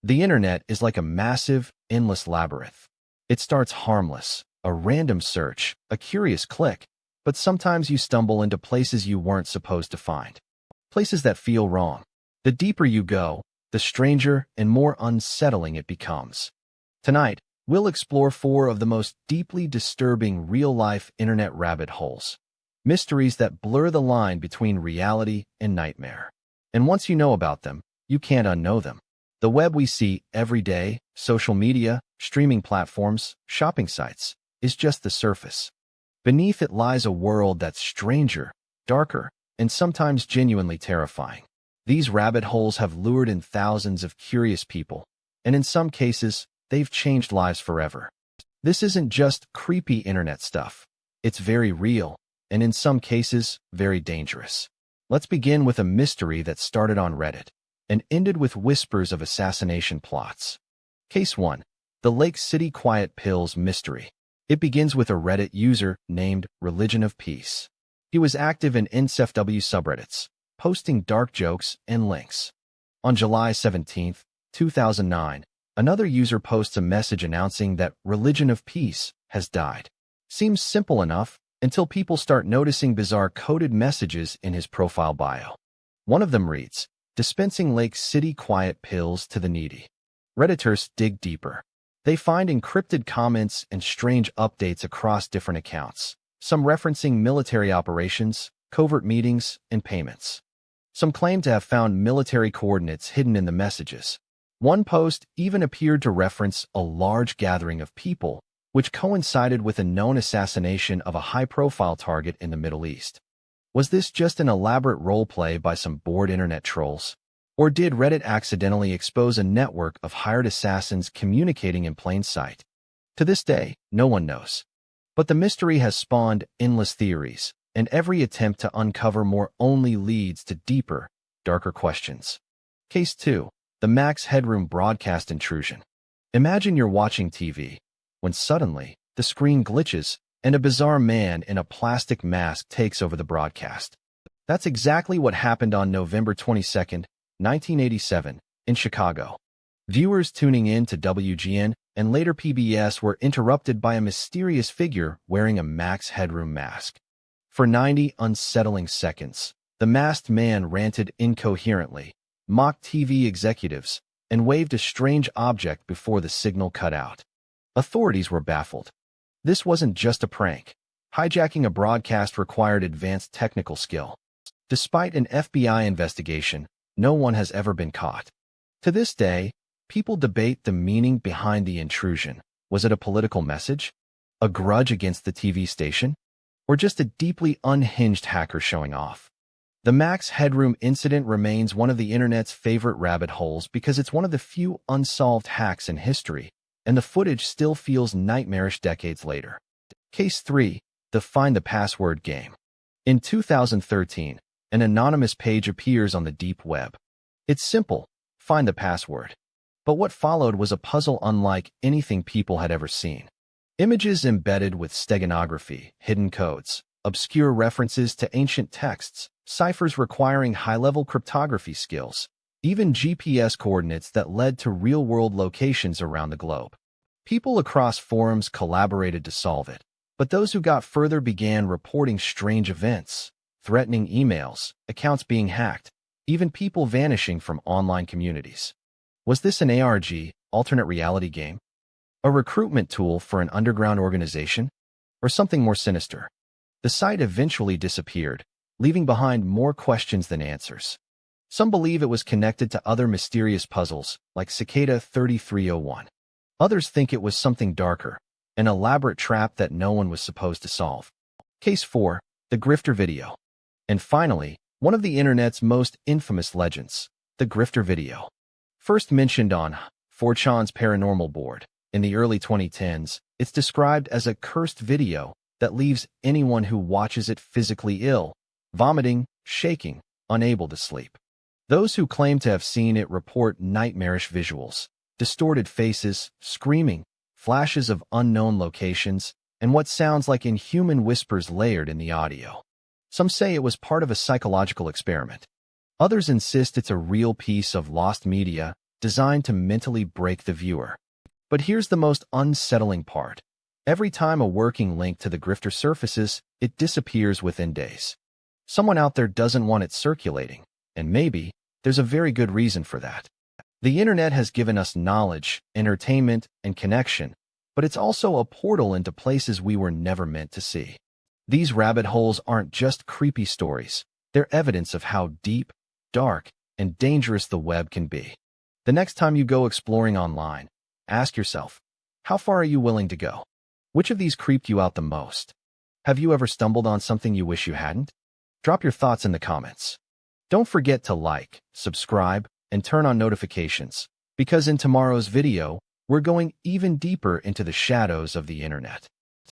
The internet is like a massive, endless labyrinth. It starts harmless, a random search, a curious click, but sometimes you stumble into places you weren't supposed to find. Places that feel wrong. The deeper you go, the stranger and more unsettling it becomes. Tonight, we'll explore 4 of the most deeply disturbing real-life internet rabbit holes. Mysteries that blur the line between reality and nightmare. And once you know about them, you can't unknow them. The web we see every day, social media, streaming platforms, shopping sites, is just the surface. Beneath it lies a world that's stranger, darker, and sometimes genuinely terrifying. These rabbit holes have lured in thousands of curious people, and in some cases, they've changed lives forever. This isn't just creepy internet stuff. It's very real, and in some cases, very dangerous. Let's begin with a mystery that started on Reddit and ended with whispers of assassination plots. Case 1. The Lake City Quiet Pills Mystery. It begins with a Reddit user named Religion of Peace. He was active in NSFW subreddits, posting dark jokes and links. On July 17, 2009, another user posts a message announcing that Religion of Peace has died. Seems simple enough until people start noticing bizarre coded messages in his profile bio. One of them reads, "Dispensing Lake City Quiet Pills to the Needy." Redditors dig deeper. They find encrypted comments and strange updates across different accounts, some referencing military operations, covert meetings, and payments. Some claim to have found military coordinates hidden in the messages. One post even appeared to reference a large gathering of people, which coincided with a known assassination of a high-profile target in the Middle East. Was this just an elaborate roleplay by some bored internet trolls? Or did Reddit accidentally expose a network of hired assassins communicating in plain sight? To this day, no one knows. But the mystery has spawned endless theories, and every attempt to uncover more only leads to deeper, darker questions. Case 2. The Max Headroom Broadcast Intrusion. Imagine you're watching TV, when suddenly, the screen glitches, and a bizarre man in a plastic mask takes over the broadcast. That's exactly what happened on November 22, 1987, in Chicago. Viewers tuning in to WGN and later PBS were interrupted by a mysterious figure wearing a Max Headroom mask. For 90 unsettling seconds, the masked man ranted incoherently, mocked TV executives, and waved a strange object before the signal cut out. Authorities were baffled. This wasn't just a prank. Hijacking a broadcast required advanced technical skill. Despite an FBI investigation, no one has ever been caught. To this day, people debate the meaning behind the intrusion. Was it a political message? A grudge against the TV station? Or just a deeply unhinged hacker showing off? The Max Headroom incident remains one of the internet's favorite rabbit holes because it's one of the few unsolved hacks in history, and the footage still feels nightmarish decades later. Case 3. The Find the Password Game. In 2013, an anonymous page appears on the deep web. It's simple, find the password. But what followed was a puzzle unlike anything people had ever seen. Images embedded with steganography, hidden codes, obscure references to ancient texts, ciphers requiring high-level cryptography skills, even GPS coordinates that led to real-world locations around the globe. People across forums collaborated to solve it, but those who got further began reporting strange events, threatening emails, accounts being hacked, even people vanishing from online communities. Was this an ARG, alternate reality game? A recruitment tool for an underground organization? Or something more sinister? The site eventually disappeared, leaving behind more questions than answers. Some believe it was connected to other mysterious puzzles, like Cicada 3301. Others think it was something darker, an elaborate trap that no one was supposed to solve. Case 4. The Grifter Video. And finally, one of the internet's most infamous legends, the Grifter Video. First mentioned on 4chan's paranormal board, in the early 2010s, it's described as a cursed video that leaves anyone who watches it physically ill, vomiting, shaking, unable to sleep. Those who claim to have seen it report nightmarish visuals, distorted faces, screaming, flashes of unknown locations, and what sounds like inhuman whispers layered in the audio. Some say it was part of a psychological experiment. Others insist it's a real piece of lost media, designed to mentally break the viewer. But here's the most unsettling part. Every time a working link to the grifter surfaces, it disappears within days. Someone out there doesn't want it circulating, and maybe there's a very good reason for that. The internet has given us knowledge, entertainment, and connection, but it's also a portal into places we were never meant to see. These rabbit holes aren't just creepy stories. They're evidence of how deep, dark, and dangerous the web can be. The next time you go exploring online, ask yourself, how far are you willing to go? Which of these creeped you out the most? Have you ever stumbled on something you wish you hadn't? Drop your thoughts in the comments. Don't forget to like, subscribe, and turn on notifications, because in tomorrow's video, we're going even deeper into the shadows of the internet.